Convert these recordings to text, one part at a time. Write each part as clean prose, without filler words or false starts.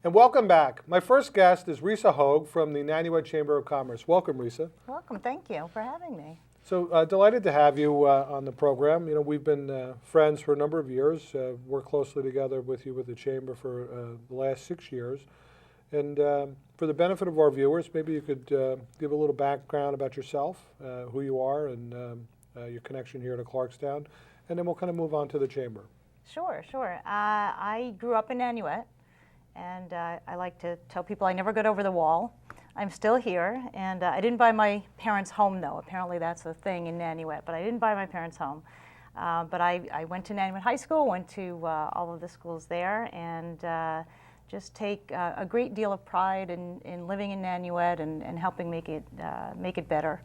And welcome back. My first guest is Risa Hoag from the Nanuet Chamber of Commerce. Welcome, Risa. Welcome. Thank you for having me. So delighted to have you on the program. You know, we've been friends for a number of years. Worked closely together with you with the Chamber for the last 6 years. And for the benefit of our viewers, maybe you could give a little background about yourself, who you are, and your connection here to Clarkstown. And then we'll kind of move on to the Chamber. Sure. I grew up in Nanuet, and I like to tell people I never got over the wall. I'm still here, and I didn't buy my parents' home, though. Apparently that's a thing in Nanuet, but I didn't buy my parents' home. But I went to Nanuet High School, went to all of the schools there, and just take a great deal of pride in living in Nanuet and helping make it better.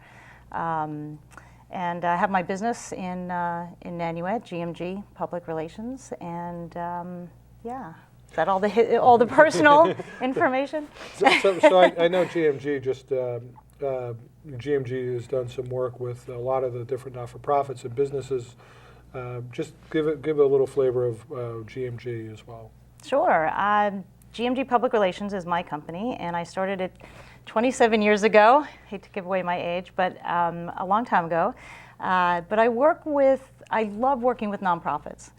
And I have my business in Nanuet, GMG, Public Relations, and yeah. Is that all the personal information? So I know GMG GMG has done some work with a lot of the different not-for-profits and businesses. Just give a little flavor of GMG as well. Sure. GMG Public Relations is my company, and I started it 27 years ago. Hate to give away my age, but a long time ago. But I love working with nonprofits.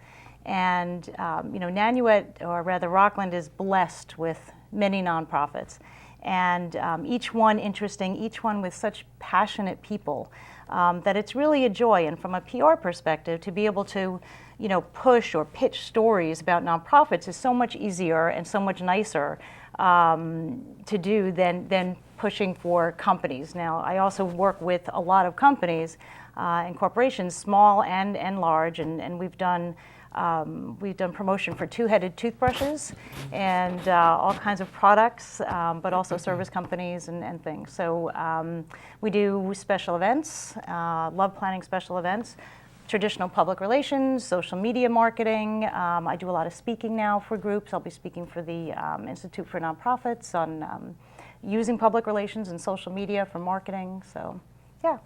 And Nanuet, or rather Rockland, is blessed with many nonprofits, and each one interesting, each one with such passionate people that it's really a joy. And from a PR perspective, to be able to, push or pitch stories about nonprofits is so much easier and so much nicer to do than pushing for companies. Now, I also work with a lot of companies and corporations, small and large, and we've done promotion for two-headed toothbrushes and all kinds of products, but also service companies and things. So we do special events, love planning special events, traditional public relations, social media marketing. I do a lot of speaking now for groups. I'll be speaking for the Institute for Nonprofits on using public relations and social media for marketing. So, yeah.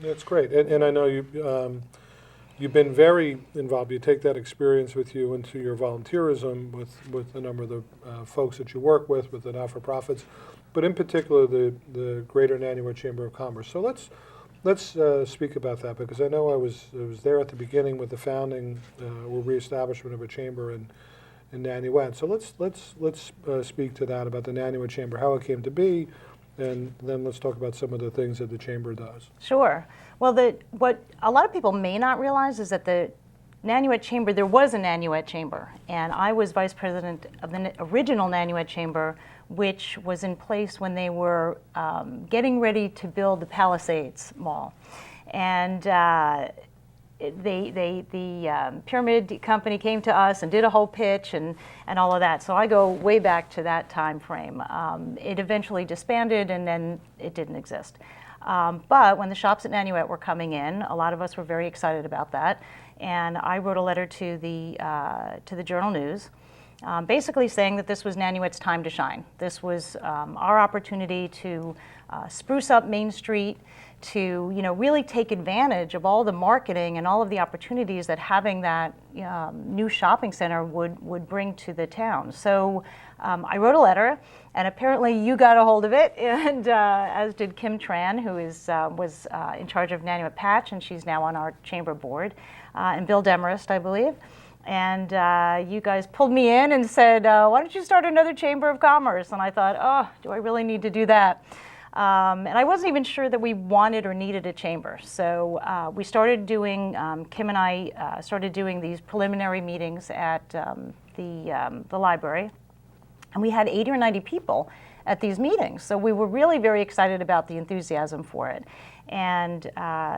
That's great. And I know you've been very involved. You take that experience with you into your volunteerism with a number of the folks that you work with the not-for-profits, but in particular the Greater Nanuet Chamber of Commerce. So let's speak about that, because I know I was there at the beginning with the founding or reestablishment of a chamber in Nanuet. So let's speak to that, about the Nanuet Chamber, how it came to be, and then let's talk about some of the things that the Chamber does. Sure. Well, what a lot of people may not realize is that the Nanuet Chamber, there was a Nanuet Chamber, and I was vice president of the original Nanuet Chamber, which was in place when they were getting ready to build the Palisades Mall. And the Pyramid Company came to us and did a whole pitch and all of that. So I go way back to that time frame. It eventually disbanded, and then it didn't exist. But when the shops at Nanuet were coming in, a lot of us were very excited about that. And I wrote a letter to the Journal News, basically saying that this was Nanuet's time to shine. This was our opportunity to spruce up Main Street, to really take advantage of all the marketing and all of the opportunities that having that new shopping center would bring to the town. So I wrote a letter, and apparently you got a hold of it, and as did Kim Tran, who was in charge of Nanuet Patch, and she's now on our chamber board, and Bill Demarest, I believe. And you guys pulled me in and said, why don't you start another Chamber of Commerce? And I thought, oh, do I really need to do that? And I wasn't even sure that we wanted or needed a chamber. So we started doing, Kim and I started doing these preliminary meetings at the library. And we had 80 or 90 people at these meetings. So we were really very excited about the enthusiasm for it. And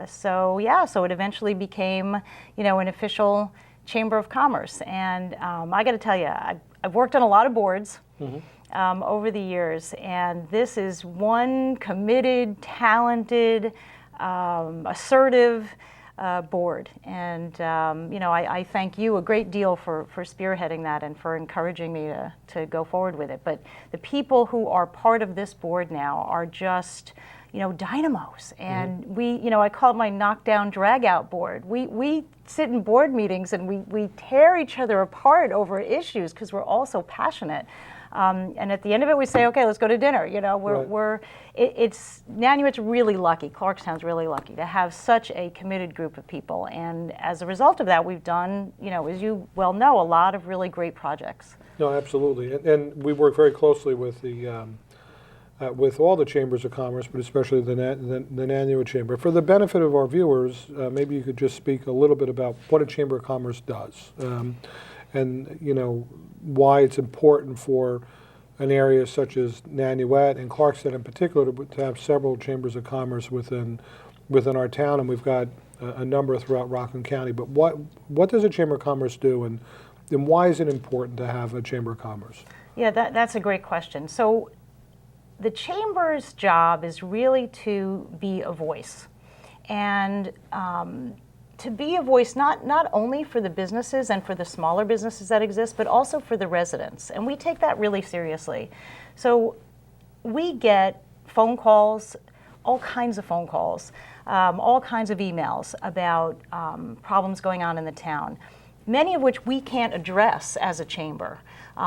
so it eventually became, an official Chamber of Commerce. And I got to tell you, I've worked on a lot of boards. Mm-hmm. Over the years, and this is one committed, talented, assertive board. And I thank you a great deal for spearheading that and for encouraging me to go forward with it. But the people who are part of this board now are just dynamos. And I call it my knockdown drag out board. We sit in board meetings and we tear each other apart over issues because we're all so passionate. And at the end of it, we say, okay, let's go to dinner. Nanuet's really lucky, Clarkstown's really lucky to have such a committed group of people. And as a result of that, we've done, as you well know, a lot of really great projects. No, absolutely. And we work very closely with with all the chambers of commerce, but especially the Nanuet Chamber. For the benefit of our viewers, maybe you could just speak a little bit about what a Chamber of Commerce does. And why it's important for an area such as Nanuet and Clarkston in particular to have several chambers of commerce within our town, and we've got a number throughout Rockland County. But what does a Chamber of Commerce do, and why is it important to have a Chamber of Commerce? Yeah, that's a great question. So the Chamber's job is really to be a voice, and to be a voice not only for the businesses and for the smaller businesses that exist, but also for the residents. And we take that really seriously. So we get phone calls, all kinds of phone calls, all kinds of emails about problems going on in the town, many of which we can't address as a chamber.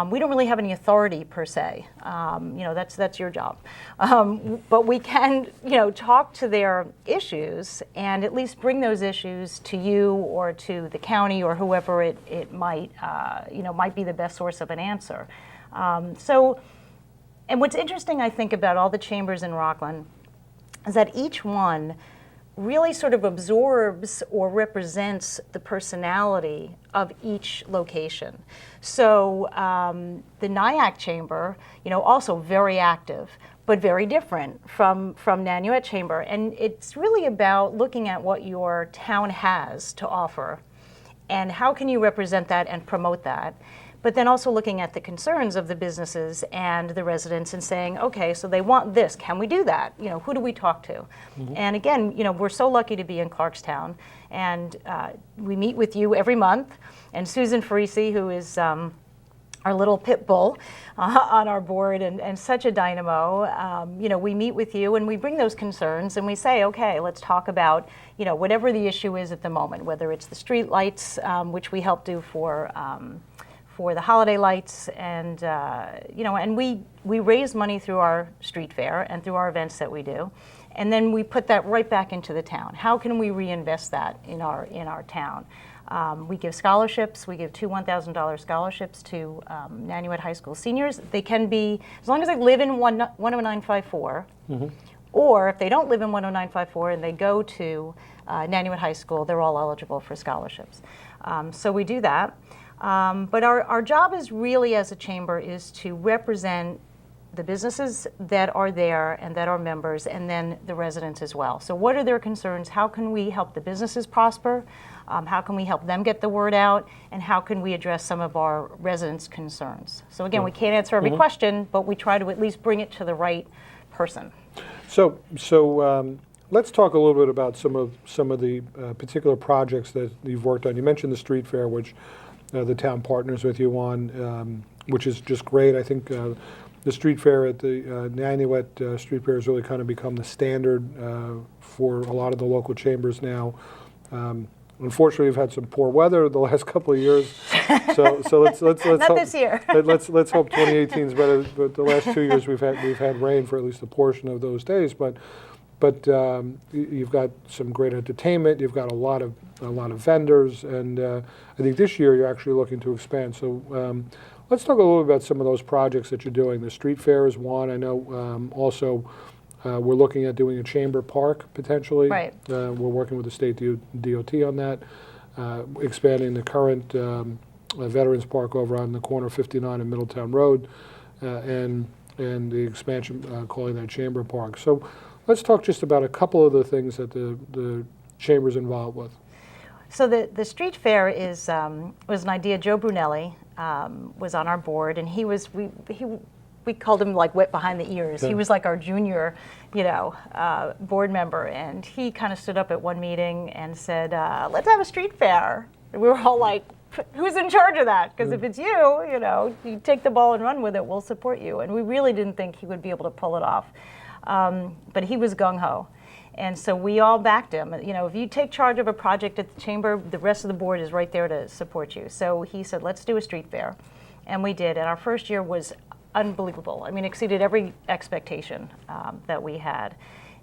We don't really have any authority per se. That's your job. But we can, talk to their issues and at least bring those issues to you or to the county or whoever it might be the best source of an answer. And what's interesting, I think, about all the chambers in Rockland is that each one really sort of absorbs or represents the personality of each location. So the Nyack Chamber, also very active, but very different from Nanuet Chamber. And it's really about looking at what your town has to offer and how can you represent that and promote that. But then also looking at the concerns of the businesses and the residents and saying, okay, so they want this, can we do that? Who do we talk to? Mm-hmm. And again, we're so lucky to be in Clarkstown, and we meet with you every month. And Susan Farisi, who is our little pit bull on our board and such a dynamo, we meet with you and we bring those concerns and we say, okay, let's talk about, whatever the issue is at the moment, whether it's the street lights, which we help do for the holiday lights, and and we raise money through our street fair and through our events that we do, and then we put that right back into the town. How can we reinvest that in our town? We give scholarships. We give two $1,000 scholarships to Nanuet High School seniors. They can be, as long as they live in 10954, mm-hmm. or if they don't live in 10954 and they go to Nanuet High School, they're all eligible for scholarships. So we do that. But our job is really, as a chamber, is to represent the businesses that are there and that are members, and then the residents as well. So what are their concerns? How can we help the businesses prosper? How can we help them get the word out? And how can we address some of our residents' concerns? So again, we can't answer every mm-hmm. question, but we try to at least bring it to the right person. So let's talk a little bit about some of the particular projects that you've worked on. You mentioned the street fair, which the town partners with you on, which is just great. I think the street fair at the Nanuet Street Fair has really kind of become the standard for a lot of the local chambers now. Unfortunately, we've had some poor weather the last couple of years, so let's not hope, this year. let's hope 2018 is better. But the last 2 years we've had rain for at least a portion of those days. But you've got some great entertainment. You've got a lot of vendors, and I think this year you're actually looking to expand. So let's talk a little bit about some of those projects that you're doing. The street fair is one. I know also we're looking at doing a chamber park potentially. Right. We're working with the state DOT on that, expanding the current Veterans Park over on the corner of 59 and Middletown Road, and the expansion calling that Chamber Park. So let's talk just about a couple of the things that the chamber's involved with. So the street fair was an idea. Joe Brunelli was on our board, and we called him like wet behind the ears. Yeah. He was like our junior, board member, and he kind of stood up at one meeting and said, "Let's have a street fair." And we were all like, "Who's in charge of that? Because if it's you take the ball and run with it. We'll support you." And we really didn't think he would be able to pull it off. But he was gung-ho. And so we all backed him. You know, if you take charge of a project at the chamber, the rest of the board is right there to support you. So he said, let's do a street fair. And we did. And our first year was unbelievable. I mean, exceeded every expectation that we had.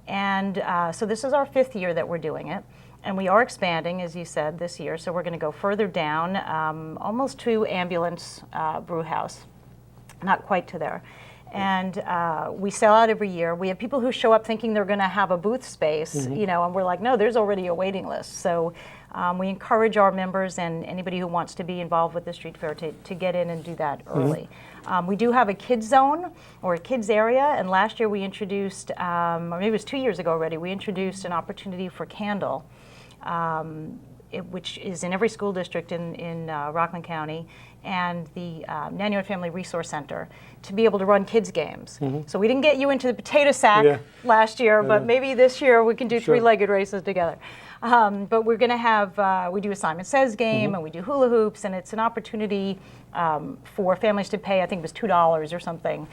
And so this is our 5th year that we're doing it. And we are expanding, as you said, this year. So we're going to go further down, almost to Ambulance Brew House. Not quite to there. And we sell out every year. We have people who show up thinking they're going to have a booth space, you know, and we're like, no, there's already a waiting list. So we encourage our members and anybody who wants to be involved with the street fair to get in and do that early. We do have a kids zone or a kids area, and last year we introduced, or maybe it was 2 years ago already, we introduced an opportunity for candle. Which is in every school district in Rockland County, and the Nanuet Family Resource Center, to be able to run kids games. So we didn't get you into the potato sack last year, but maybe this year we can do three-legged races together. But we're going to have, we do a Simon Says game, and we do hula hoops, and it's an opportunity for families to pay, I think it was $2 or something,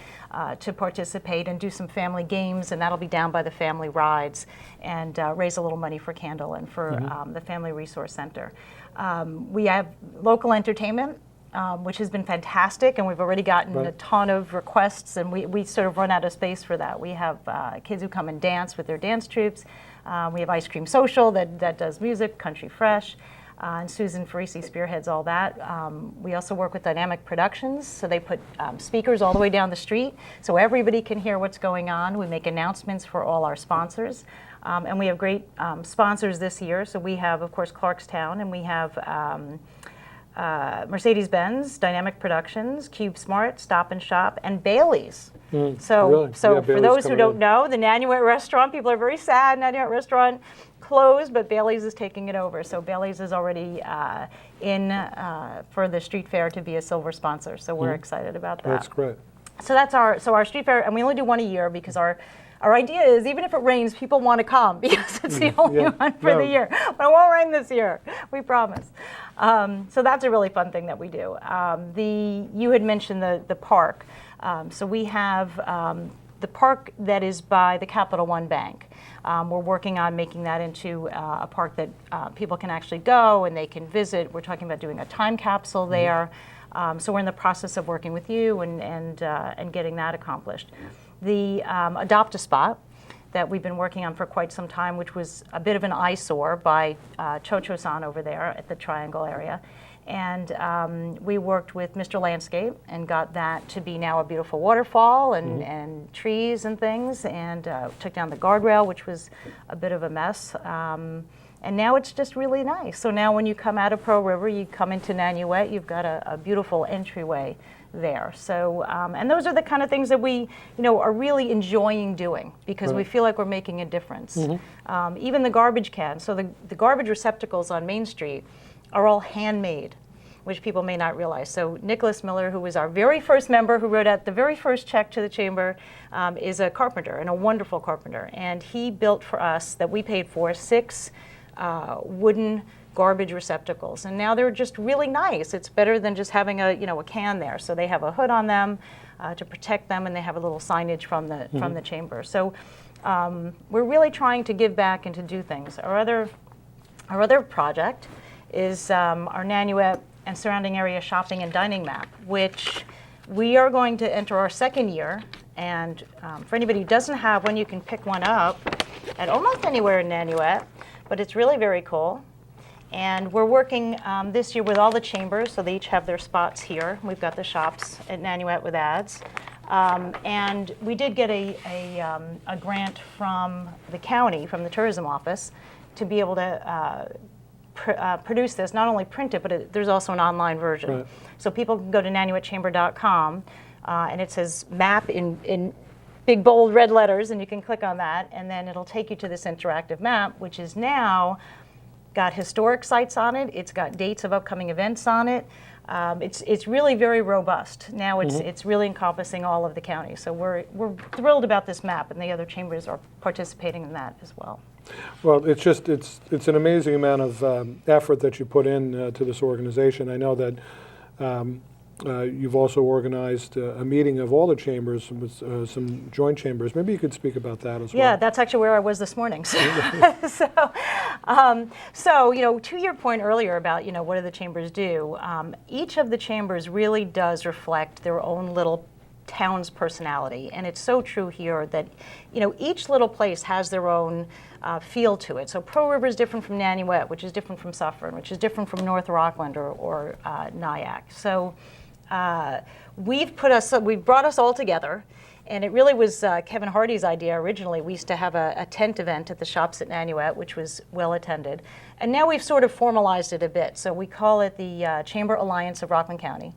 to participate and do some family games, and that'll be down by the family rides, and raise a little money for Candle and for the Family Resource Center. We have local entertainment, which has been fantastic, and we've already gotten a ton of requests, and we sort of run out of space for that. We have kids who come and dance with their dance troupes. We have Ice Cream Social that does music, Country Fresh, and Susan Farisi spearheads all that. We also work with Dynamic Productions, so they put speakers all the way down the street so everybody can hear what's going on. We make announcements for all our sponsors, and we have great sponsors this year. So we have, of course, Clarkstown, and we have Mercedes-Benz, Dynamic Productions, Cube Smart, Stop and Shop, and Bailey's. So for those who don't know, the Nanuet restaurant, people are very sad, Nanuet restaurant closed, but Bailey's is taking it over. So Bailey's is already in for the street fair to be a silver sponsor. So we're excited about that. That's great. So that's our street fair, and we only do one a year because our idea is, even if it rains, people want to come because it's the only one for the year. But it won't rain this year, we promise. So that's a really fun thing that we do. You had mentioned the park. So we have the park that is by the Capital One Bank. We're working on making that into a park that people can actually go and they can visit. We're talking about doing a time capsule there. So we're in the process of working with you and getting that accomplished. The Adopt a Spot that we've been working on for quite some time, which was a bit of an eyesore by Chocho-san over there at the Triangle area. And we worked with Mr. Landscape and got that to be now a beautiful waterfall and trees and things, and took down the guardrail, which was a bit of a mess. And now it's just really nice. So now when you come out of Pearl River, you come into Nanuet, you've got a beautiful entryway there. So, and those are the kind of things that we, are really enjoying doing because we feel like we're making a difference. Even the garbage cans. So the garbage receptacles on Main Street are all handmade, which people may not realize. So Nicholas Miller, who was our very first member, who wrote out the very first check to the chamber, is a carpenter and a wonderful carpenter. And he built for us, that we paid for, 6 wooden garbage receptacles, and now they're just really nice. It's better than just having a can there. So they have a hood on them to protect them, and they have a little signage from the chamber. So we're really trying to give back and to do things. Our other project is our Nanuet and surrounding area shopping and dining map, which we are going to enter our 2nd year. And for anybody who doesn't have one, you can pick one up at almost anywhere in Nanuet, but it's really very cool. And we're working this year with all the chambers, so they each have their spots here. We've got the shops at Nanuet with ads. And we did get a grant from the county, from the tourism office, to be able to produce this, not only print it, but there's also an online version. Right. So people can go to nanuetchamber.com, and it says map in big bold red letters, and you can click on that, and then it'll take you to this interactive map, which is now got historic sites on it. It's got dates of upcoming events on it. It's really very robust. Now it's really encompassing all of the county. So we're thrilled about this map, and the other chambers are participating in that as well. Well, it's an amazing amount of effort that you put in to this organization. I know that You've also organized a meeting of all the chambers with some joint chambers. Maybe you could speak about that as well. Yeah, that's actually where I was this morning. So, to your point earlier about, what do the chambers do? Each of the chambers really does reflect their own little town's personality, and it's so true here that, each little place has their own feel to it. So Pearl River is different from Nanuet, which is different from Suffern, which is different from North Rockland or Nyack. So we've brought us all together, and it really was Kevin Hardy's idea originally. We used to have a tent event at the shops at Nanuet, which was well attended, and now we've sort of formalized it a bit. So we call it the Chamber Alliance of Rockland County.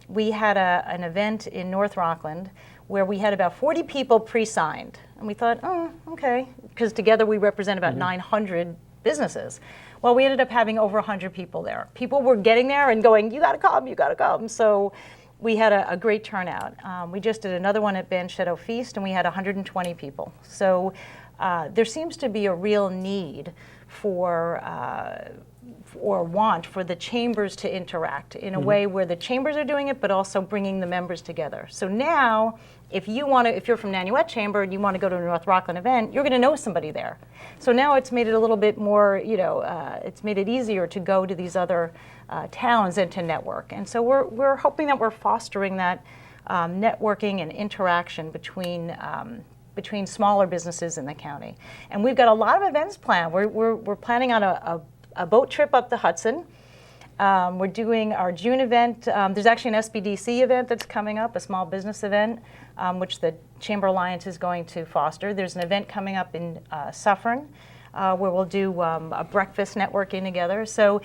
We had an event in North Rockland where we had about 40 people pre-signed, and we thought, oh, okay, because together we represent about 900 businesses. Well, we ended up having over 100 people there. People were getting there and going, you gotta come, you gotta come. So we had a great turnout. We just did another one at Banchetto Feast, and we had 120 people. So there seems to be a real need for or want for the chambers to interact in a way where the chambers are doing it, but also bringing the members together. So now, if you're from Nanuet Chamber and you want to go to a North Rockland event, you're going to know somebody there. So now it's made it a little bit more, it's made it easier to go to these other towns and to network. And so we're hoping that we're fostering that networking and interaction between smaller businesses in the county. And we've got a lot of events planned. We're planning on a boat trip up the Hudson. We're doing our June event. There's actually an SBDC event that's coming up, a small business event, which the Chamber Alliance is going to foster. There's an event coming up in Suffern where we'll do a breakfast networking together. So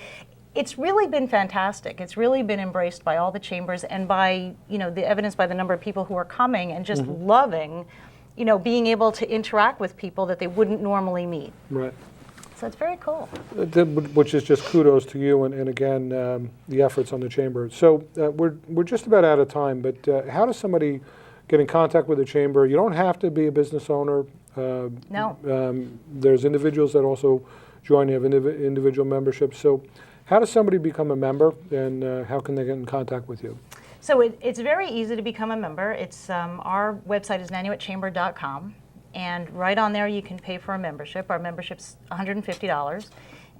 it's really been fantastic. It's really been embraced by all the chambers, and by, the evidence by the number of people who are coming and just loving, being able to interact with people that they wouldn't normally meet. Right. So it's very cool. Which is just kudos to you, and again, the efforts on the chamber. So we're just about out of time, but how does somebody get in contact with the chamber? You don't have to be a business owner. No. There's individuals that also join, you have individual memberships. So how does somebody become a member, and how can they get in contact with you? So it's very easy to become a member. It's our website is nanuetchamber.com. And right on there, you can pay for a membership. Our membership's $150.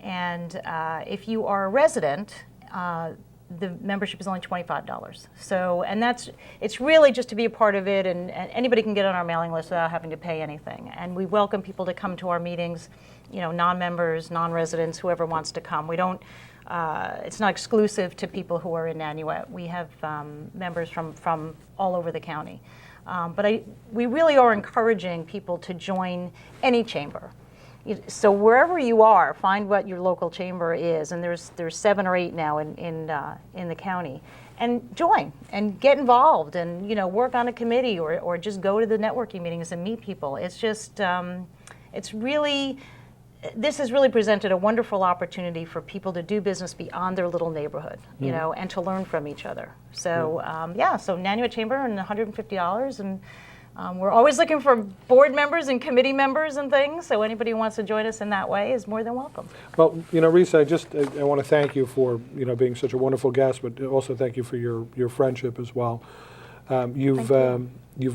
And if you are a resident, the membership is only $25. So, and it's really just to be a part of it, and anybody can get on our mailing list without having to pay anything. And we welcome people to come to our meetings, non-members, non-residents, whoever wants to come. We don't, it's not exclusive to people who are in Nanuet. We have members from all over the county. But we really are encouraging people to join any chamber. So wherever you are, find what your local chamber is, and there's 7 or 8 now in the county, and join and get involved, and work on a committee, or just go to the networking meetings and meet people. It's just this has really presented a wonderful opportunity for people to do business beyond their little neighborhood, and to learn from each other. So so Nanuet Chamber and $150, and we're always looking for board members and committee members and things. So anybody who wants to join us in that way is more than welcome. Well, Risa, I want to thank you for being such a wonderful guest, but also thank you for your friendship as well. You've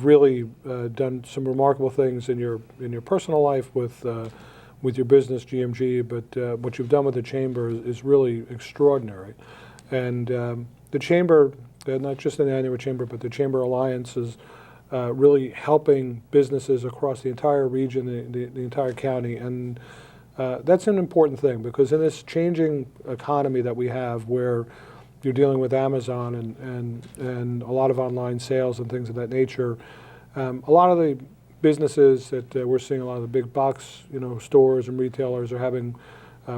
really done some remarkable things in your personal life with your business, GMG, but what you've done with the chamber is really extraordinary. And the chamber, not just the Nanuet Chamber, but the Chamber Alliance is really helping businesses across the entire region, the entire county. And that's an important thing, because in this changing economy that we have, where you're dealing with Amazon and a lot of online sales and things of that nature, a lot of the businesses that we're seeing, a lot of the big box, stores and retailers are having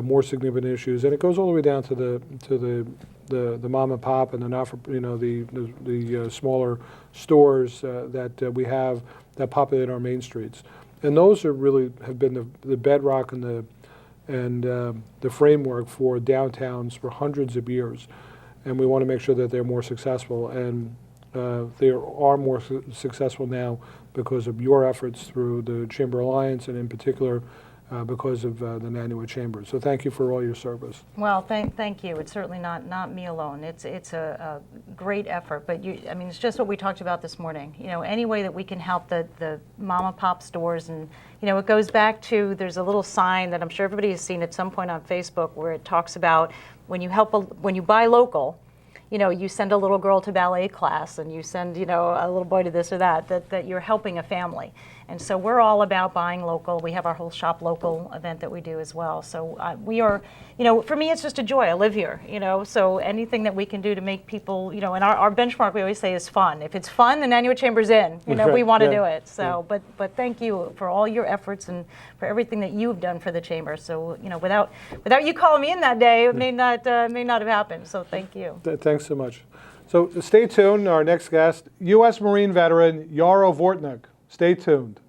more significant issues, and it goes all the way down to the mom and pop and the smaller stores that we have that populate our main streets, and those really have been the bedrock and the framework for downtowns for hundreds of years, and we want to make sure that they're more successful, and they are more successful now because of your efforts through the Chamber Alliance, and in particular because of the Nanuet Chamber. So thank you for all your service. Well, thank you. It's certainly not me alone. It's a great effort, but I mean, it's just what we talked about this morning. You know, any way that we can help the mom and pop stores, and you know, it goes back to, there's a little sign that I'm sure everybody has seen at some point on Facebook where it talks about when you buy local, you know, you send a little girl to ballet class, and you send, you know, a little boy to this or that you're helping a family. And so we're all about buying local. We have our whole Shop Local event that we do as well. So we are, you know, for me, it's just a joy. I live here, you know, so anything that we can do to make people, you know, and our benchmark, we always say, is fun. If it's fun, the Nanuet Chamber's in. You know, we want to do it. So, but thank you for all your efforts and for everything that you've done for the Chamber. So, you know, without you calling me in that day, it may not have happened. So thank you. Thanks so much. So stay tuned. Our next guest, U.S. Marine veteran Yarrow Vortnick. Stay tuned.